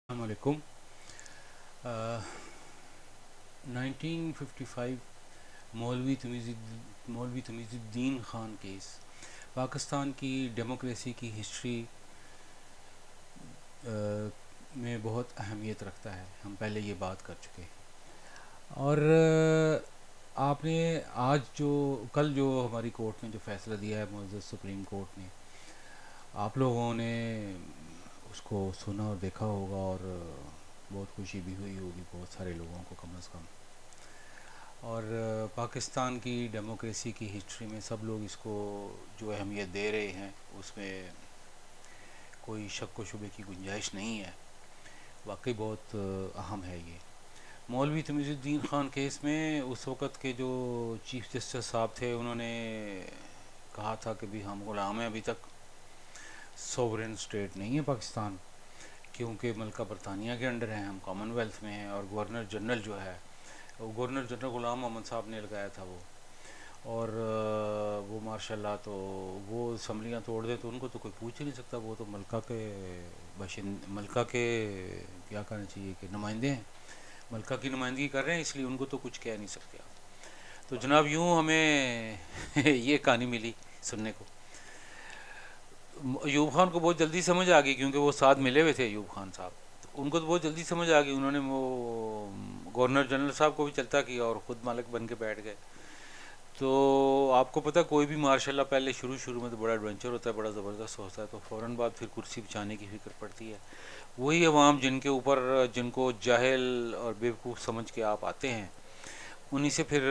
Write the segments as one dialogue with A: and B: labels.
A: السلام علیکم۔ 1955 مولوی تمیز الدین خان کیس پاکستان کی ڈیموکریسی کی ہسٹری میں بہت اہمیت رکھتا ہے، ہم پہلے یہ بات کر چکے ہیں۔ اور آپ نے کل جو ہماری کورٹ نے جو فیصلہ دیا ہے، معزز سپریم کورٹ نے، آپ لوگوں نے اس کو سنا اور دیکھا ہوگا، اور بہت خوشی بھی ہوئی ہوگی بہت سارے لوگوں کو کم از کم۔ اور پاکستان کی ڈیموکریسی کی ہسٹری میں سب لوگ اس کو جو اہمیت دے رہے ہیں، اس میں کوئی شک و شبے کی گنجائش نہیں ہے، واقعی بہت اہم ہے یہ۔ مولوی تمیز الدین خان کیس میں اس وقت کے جو چیف جسٹس صاحب تھے، انہوں نے کہا تھا کہ بھی ہم غلام ہیں، ابھی تک سوورن اسٹیٹ نہیں ہے پاکستان، کیونکہ ملکہ برطانیہ کے انڈر ہیں، ہم کامن ویلتھ میں ہیں، اور گورنر جنرل جو ہے، گورنر جنرل غلام محمد صاحب نے لگایا تھا وہ، اور وہ ماشاء اللہ تو وہ اسمبلیاں توڑ دیں تو ان کو تو کوئی پوچھ ہی نہیں سکتا، وہ تو ملکہ کے کیا کہنا چاہیے کہ نمائندے ہیں، ملکہ کی نمائندگی کر رہے ہیں، اس لیے ان کو تو کچھ کہہ نہیں سکتے آپ۔ تو جناب یوں ہمیں یہ کہانی ملی سننے کو۔ ایوب خان کو بہت جلدی سمجھ آ گئی، کیونکہ وہ ساتھ ملے ہوئے تھے ایوب خان صاحب، تو ان کو تو بہت جلدی سمجھ آ گئی، انہوں نے وہ گورنر جنرل صاحب کو بھی چلتا کیا اور خود مالک بن کے بیٹھ گئے۔ تو آپ کو پتہ کوئی بھی ماشاء اللہ پہلے شروع میں تو بڑا ایڈونچر ہوتا ہے، بڑا زبردست ہوتا ہے، تو فوراً بعد پھر کرسی بچانے کی فکر پڑتی ہے۔ وہی عوام جن کو جاہل اور بیوقوف سمجھ کے آپ آتے ہیں، انہی سے پھر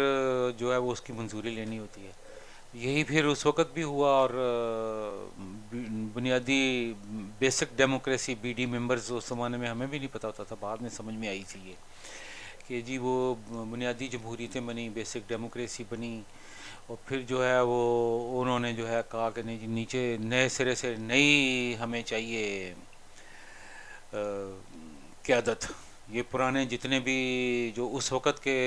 A: جو ہے وہ اس کی منظوری لینی ہوتی ہے۔ یہی پھر اس وقت بھی ہوا، اور بنیادی basic democracy B D members اس زمانے میں ہمیں بھی نہیں پتہ ہوتا تھا، بعد میں سمجھ میں آئی تھی یہ کہ جی وہ بنیادی جمہوریتیں بنی، بیسک ڈیموکریسی بنی، اور پھر جو ہے وہ انہوں نے جو ہے کہا کہ نہیں جی نیچے نئے سرے سے نئی ہمیں چاہیے قیادت۔ یہ پرانے جتنے بھی جو اس وقت کے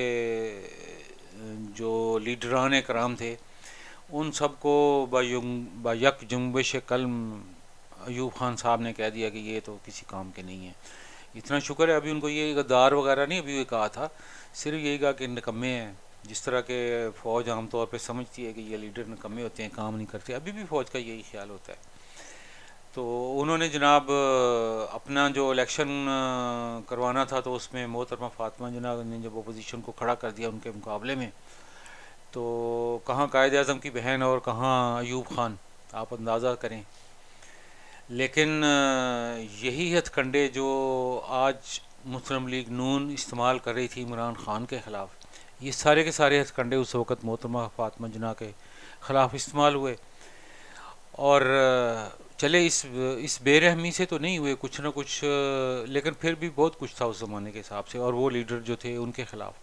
A: جو لیڈران کرام تھے، ان سب کو با یک جنبش قلم ایوب خان صاحب نے کہہ دیا کہ یہ تو کسی کام کے نہیں ہیں۔ اتنا شکر ہے ابھی ان کو یہ غدار وغیرہ نہیں ابھی یہ کہا تھا، صرف یہی کہا کہ نکمے ہیں، جس طرح کہ فوج عام طور پہ سمجھتی ہے کہ یہ لیڈر نکمے ہوتے ہیں، کام نہیں کرتے، ابھی بھی فوج کا یہی خیال ہوتا ہے۔ تو انہوں نے جناب اپنا جو الیکشن کروانا تھا، تو اس میں محترمہ فاطمہ جناب نے جب اپوزیشن کو کھڑا کر دیا ان کے مقابلے میں، تو کہاں قائد اعظم کی بہن اور کہاں ایوب خان، آپ اندازہ کریں۔ لیکن یہی ہتھ کنڈے جو آج مسلم لیگ نون استعمال کر رہی تھی عمران خان کے خلاف، یہ سارے کے سارے ہتھ کنڈے اس وقت محترمہ فاطمہ جناح کے خلاف استعمال ہوئے، اور چلے اس بے رحمی سے تو نہیں ہوئے، کچھ نہ کچھ، لیکن پھر بھی بہت کچھ تھا اس زمانے کے حساب سے، اور وہ لیڈر جو تھے ان کے خلاف۔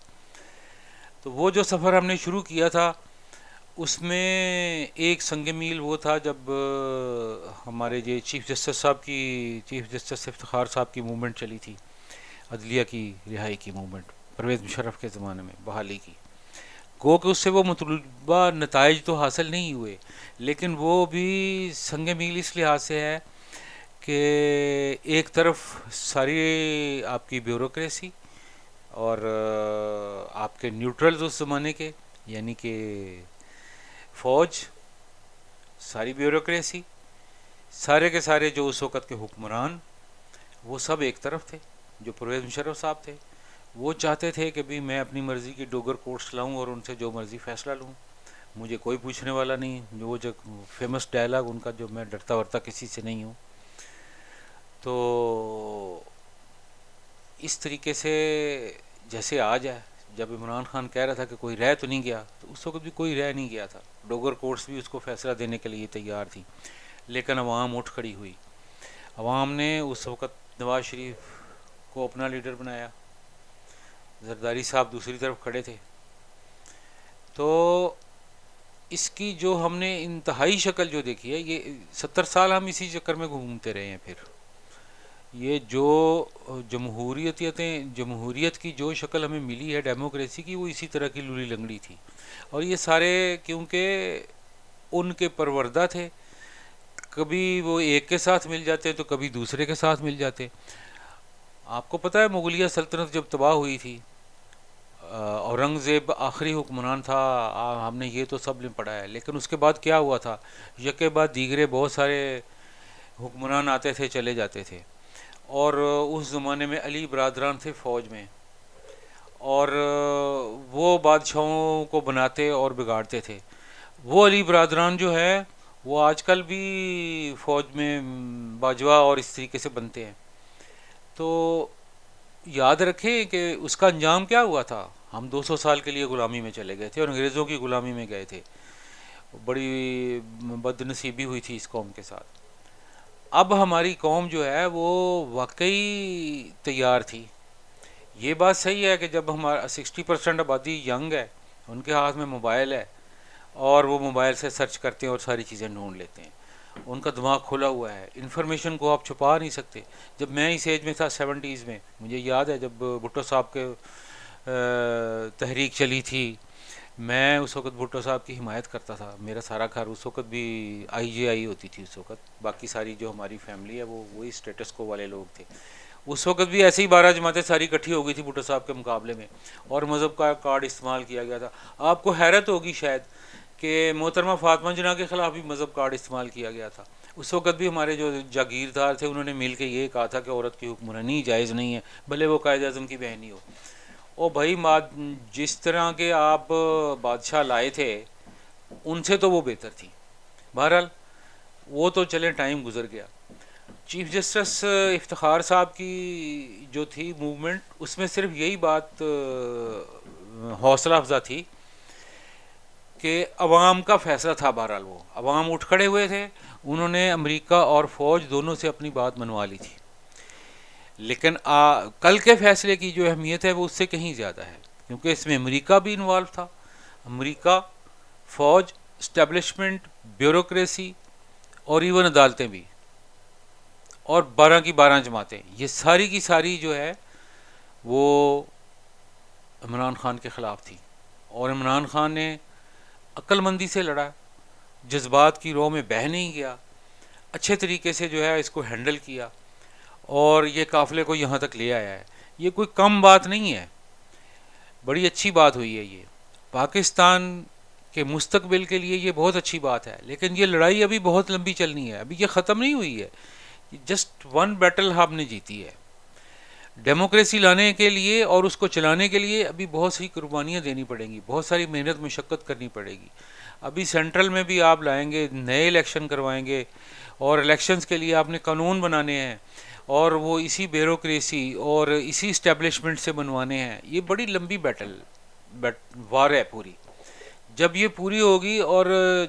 A: تو وہ جو سفر ہم نے شروع کیا تھا، اس میں ایک سنگ میل وہ تھا جب ہمارے یہ چیف جسٹس افتخار صاحب کی موومنٹ چلی تھی، عدلیہ کی رہائی کی موومنٹ، پرویز مشرف کے زمانے میں بحالی کی، گو کہ اس سے وہ مطلوبہ نتائج تو حاصل نہیں ہوئے، لیکن وہ بھی سنگ میل اس لحاظ سے ہے کہ ایک طرف ساری آپ کی بیوروکریسی اور آپ کے نیوٹرلز اس زمانے کے، یعنی کہ فوج، ساری بیوروکریسی، سارے کے سارے جو اس وقت کے حکمران، وہ سب ایک طرف تھے۔ جو پرویز مشرف صاحب تھے، وہ چاہتے تھے کہ بھی میں اپنی مرضی کی ڈوگر کورٹس لاؤں اور ان سے جو مرضی فیصلہ لوں، مجھے کوئی پوچھنے والا نہیں، وہ جو فیمس ڈائلاگ ان کا جو میں ڈرتا ورتا کسی سے نہیں ہوں۔ تو اس طریقے سے جیسے آج ہے، جب عمران خان کہہ رہا تھا کہ کوئی رہ تو نہیں گیا، تو اس وقت بھی کوئی رہ نہیں گیا تھا، ڈوگر کورٹس بھی اس کو فیصلہ دینے کے لیے تیار تھی، لیکن عوام اٹھ کھڑی ہوئی۔ عوام نے اس وقت نواز شریف کو اپنا لیڈر بنایا، زرداری صاحب دوسری طرف کھڑے تھے۔ تو اس کی جو ہم نے انتہائی شکل جو دیکھی ہے، یہ 70 سال ہم اسی چکر میں گھومتے رہے ہیں۔ پھر یہ جو جمہوریت کی جو شکل ہمیں ملی ہے ڈیموکریسی کی، وہ اسی طرح کی لولی لنگڑی تھی، اور یہ سارے کیونکہ ان کے پروردہ تھے، کبھی وہ ایک کے ساتھ مل جاتے تو کبھی دوسرے کے ساتھ مل جاتے، آپ کو پتہ ہے مغلیہ سلطنت جب تباہ ہوئی تھی، اورنگزیب آخری حکمران تھا، ہم نے یہ تو سب نے پڑھا ہے، لیکن اس کے بعد کیا ہوا تھا؟ یکے بعد دیگرے بہت سارے حکمران آتے تھے چلے جاتے تھے، اور اس زمانے میں علی برادران تھے فوج میں، اور وہ بادشاہوں کو بناتے اور بگاڑتے تھے. وہ علی برادران جو ہے وہ آج کل بھی فوج میں باجوہ اور اس طریقے سے بنتے ہیں. تو یاد رکھیں کہ اس کا انجام کیا ہوا تھا. ہم 200 سال کے لیے غلامی میں چلے گئے تھے اور انگریزوں کی غلامی میں گئے تھے. بڑی بد نصیبی ہوئی تھی اس قوم کے ساتھ. اب ہماری قوم جو ہے وہ واقعی تیار تھی. یہ بات صحیح ہے کہ جب ہمارا 60% آبادی ینگ ہے، ان کے ہاتھ میں موبائل ہے اور وہ موبائل سے سرچ کرتے ہیں اور ساری چیزیں ڈھونڈ لیتے ہیں، ان کا دماغ کھلا ہوا ہے، انفارمیشن کو آپ چھپا نہیں سکتے. جب میں اس ایج میں تھا 70s میں، مجھے یاد ہے جب بھٹو صاحب کے تحریک چلی تھی، میں اس وقت بھٹو صاحب کی حمایت کرتا تھا. میرا سارا گھر اس وقت بھی IJI ہوتی تھی اس وقت، باقی ساری جو ہماری فیملی ہے وہ وہی اسٹیٹس کو والے لوگ تھے. اس وقت بھی ایسے ہی 12 جماعتیں ساری اکٹھی ہو گئی تھی بھٹو صاحب کے مقابلے میں، اور مذہب کا کارڈ استعمال کیا گیا تھا. آپ کو حیرت ہوگی شاید کہ محترمہ فاطمہ جناح کے خلاف بھی مذہب کارڈ استعمال کیا گیا تھا. اس وقت بھی ہمارے جو جاگیردار تھے انہوں نے مل کے یہ کہا تھا کہ عورت کی حکمرانی جائز نہیں ہے، بھلے وہ قائد اعظم کی بہن ہی ہو. او بھائی، جس طرح کے آپ بادشاہ لائے تھے ان سے تو وہ بہتر تھی. بہرحال وہ تو چلیں ٹائم گزر گیا. چیف جسٹس افتخار صاحب کی جو تھی موومنٹ، اس میں صرف یہی بات حوصلہ افزا تھی کہ عوام کا فیصلہ تھا. بہرحال وہ عوام اٹھ کھڑے ہوئے تھے، انہوں نے امریکہ اور فوج دونوں سے اپنی بات منوا لی تھی. لیکن کل کے فیصلے کی جو اہمیت ہے وہ اس سے کہیں زیادہ ہے، کیونکہ اس میں امریکہ بھی انوالو تھا. امریکہ، فوج، اسٹیبلشمنٹ، بیوروکریسی اور ایون عدالتیں بھی، اور 12 کی 12 جماعتیں، یہ ساری کی ساری جو ہے وہ عمران خان کے خلاف تھی. اور عمران خان نے عقل مندی سے لڑا، جذبات کی رو میں بہہ نہیں گیا، اچھے طریقے سے جو ہے اس کو ہینڈل کیا اور یہ قافلے کو یہاں تک لے آیا ہے. یہ کوئی کم بات نہیں ہے، بڑی اچھی بات ہوئی ہے. یہ پاکستان کے مستقبل کے لیے یہ بہت اچھی بات ہے. لیکن یہ لڑائی ابھی بہت لمبی چلنی ہے، ابھی یہ ختم نہیں ہوئی ہے. جسٹ ون بیٹل ہم نے جیتی ہے. ڈیموکریسی لانے کے لیے اور اس کو چلانے کے لیے ابھی بہت سی قربانیاں دینی پڑیں گی، بہت ساری محنت مشقت کرنی پڑے گی. ابھی سینٹرل میں بھی آپ لائیں گے، نئے الیکشن کروائیں گے، اور الیکشنز کے لیے آپ نے قانون بنانے ہیں، اور وہ اسی بیوروکریسی اور اسی اسٹیبلشمنٹ سے بنوانے ہیں. یہ بڑی لمبی وار ہے پوری. جب یہ پوری ہوگی اور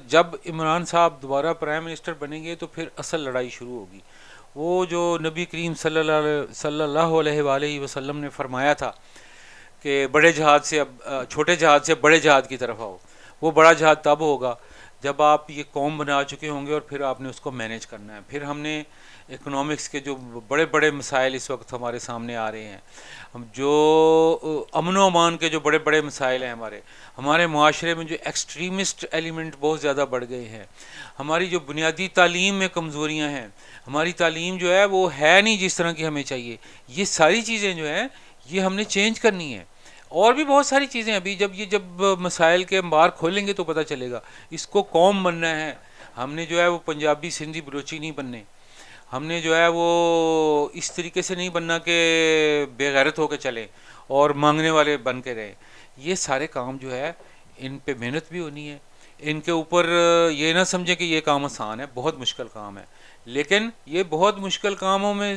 A: جب عمران صاحب دوبارہ پرائم منسٹر بنیں گے تو پھر اصل لڑائی شروع ہوگی. وہ جو نبی کریم صلی اللہ علیہ وآلہ وسلم نے فرمایا تھا کہ بڑے جہاد سے چھوٹے جہاد سے بڑے جہاد کی طرف آؤ، وہ بڑا جہاد تب ہوگا جب آپ یہ قوم بنا چکے ہوں گے اور پھر آپ نے اس کو مینیج کرنا ہے. پھر ہم نے اکنامکس کے جو بڑے بڑے مسائل اس وقت ہمارے سامنے آ رہے ہیں، جو امن و امان کے جو بڑے بڑے مسائل ہیں، ہمارے معاشرے میں جو ایکسٹریمسٹ ایلیمنٹ بہت زیادہ بڑھ گئے ہیں، ہماری جو بنیادی تعلیم میں کمزوریاں ہیں، ہماری تعلیم جو ہے وہ ہے نہیں جس طرح کی ہمیں چاہیے. یہ ساری چیزیں جو ہیں یہ ہم نے چینج کرنی ہے. اور بھی بہت ساری چیزیں ابھی جب مسائل کے انبار کھولیں گے تو پتہ چلے گا. اس کو قوم بننا ہے. ہم نے جو ہے وہ پنجابی سندھی بلوچی نہیں بننے. ہم نے جو ہے وہ اس طریقے سے نہیں بننا کہ بے غیرت ہو کے چلیں اور مانگنے والے بن کے رہیں. یہ سارے کام جو ہے ان پہ محنت بھی ہونی ہے. ان کے اوپر یہ نہ سمجھیں کہ یہ کام آسان ہے، بہت مشکل کام ہے. لیکن یہ بہت مشکل کاموں میں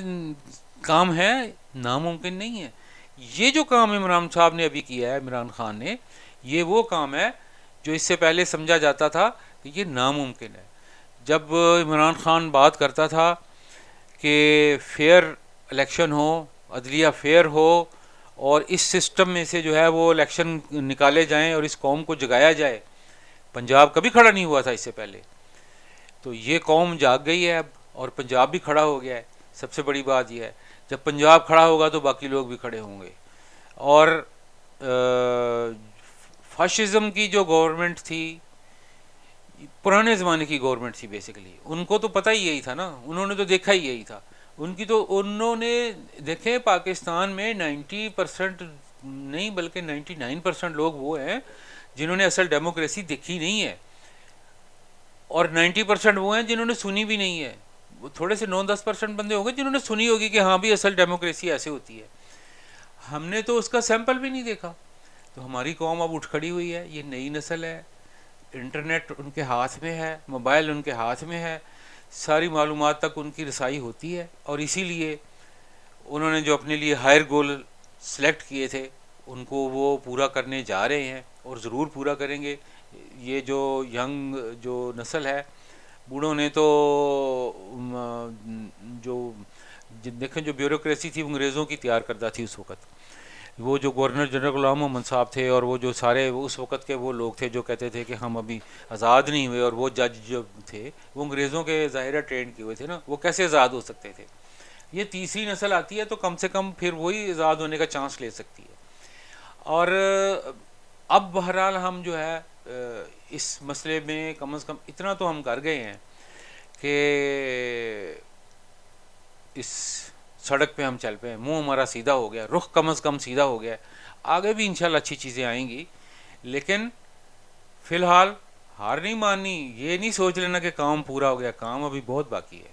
A: کام ہے، ناممکن نہیں ہے. یہ جو کام عمران صاحب نے ابھی کیا ہے، عمران خان نے، یہ وہ کام ہے جو اس سے پہلے سمجھا جاتا تھا کہ یہ ناممکن ہے. جب عمران خان بات کرتا تھا کہ فیئر الیکشن ہو، عدلیہ فیئر ہو، اور اس سسٹم میں سے جو ہے وہ الیکشن نکالے جائیں اور اس قوم کو جگایا جائے، پنجاب کبھی کھڑا نہیں ہوا تھا اس سے پہلے. تو یہ قوم جاگ گئی ہے اب، اور پنجاب بھی کھڑا ہو گیا ہے. سب سے بڑی بات یہ ہے جب پنجاب کھڑا ہوگا تو باقی لوگ بھی کھڑے ہوں گے. اور فاشزم کی جو گورنمنٹ تھی، پرانے زمانے کی گورنمنٹ تھی بیسیکلی، ان کو تو پتہ ہی یہی تھا نا، انہوں نے تو دیکھا ہی یہی تھا. ان کی تو انہوں نے دیکھیں پاکستان میں 90% نہیں بلکہ 99% لوگ وہ ہیں جنہوں نے اصل ڈیموکریسی دیکھی نہیں ہے، اور 90% وہ ہیں جنہوں نے سنی بھی نہیں ہے. وہ تھوڑے سے 9-10% بندے ہوں گے جنہوں نے سنی ہوگی کہ ہاں بھی اصل ڈیموکریسی ایسے ہوتی ہے. ہم نے تو اس کا سیمپل بھی نہیں دیکھا. تو ہماری قوم اب اٹھ کھڑی ہوئی ہے، یہ نئی نسل ہے، انٹرنیٹ ان کے ہاتھ میں ہے، موبائل ان کے ہاتھ میں ہے، ساری معلومات تک ان کی رسائی ہوتی ہے، اور اسی لیے انہوں نے جو اپنے لیے ہائر گول سلیکٹ کیے تھے ان کو وہ پورا کرنے جا رہے ہیں، اور ضرور پورا کریں گے. یہ جو ینگ جو نسل ہے، بوڑھوں نے تو جو دیکھیں جو بیوروکریسی تھی وہ انگریزوں کی تیار کردہ تھی اس وقت. وہ جو گورنر جنرل غلام محمد صاحب تھے اور وہ جو سارے اس وقت کے وہ لوگ تھے جو کہتے تھے کہ ہم ابھی آزاد نہیں ہوئے، اور وہ جج جو تھے وہ انگریزوں کے ظاہرہ ٹرینڈ کیے ہوئے تھے نا، وہ کیسے آزاد ہو سکتے تھے. یہ تیسری نسل آتی ہے تو کم سے کم پھر وہی آزاد ہونے کا چانس لے سکتی ہے. اور اب بہرحال ہم جو ہے اس مسئلے میں کم از کم اتنا تو ہم کر گئے ہیں کہ اس سڑک پہ ہم چل پے ہیں، منہ ہمارا سیدھا ہو گیا، رخ کم از کم سیدھا ہو گیا. آگے بھی انشاءاللہ اچھی چیزیں آئیں گی، لیکن فی الحال ہار نہیں ماننی. یہ نہیں سوچ لینا کہ کام پورا ہو گیا، کام ابھی بہت باقی ہے.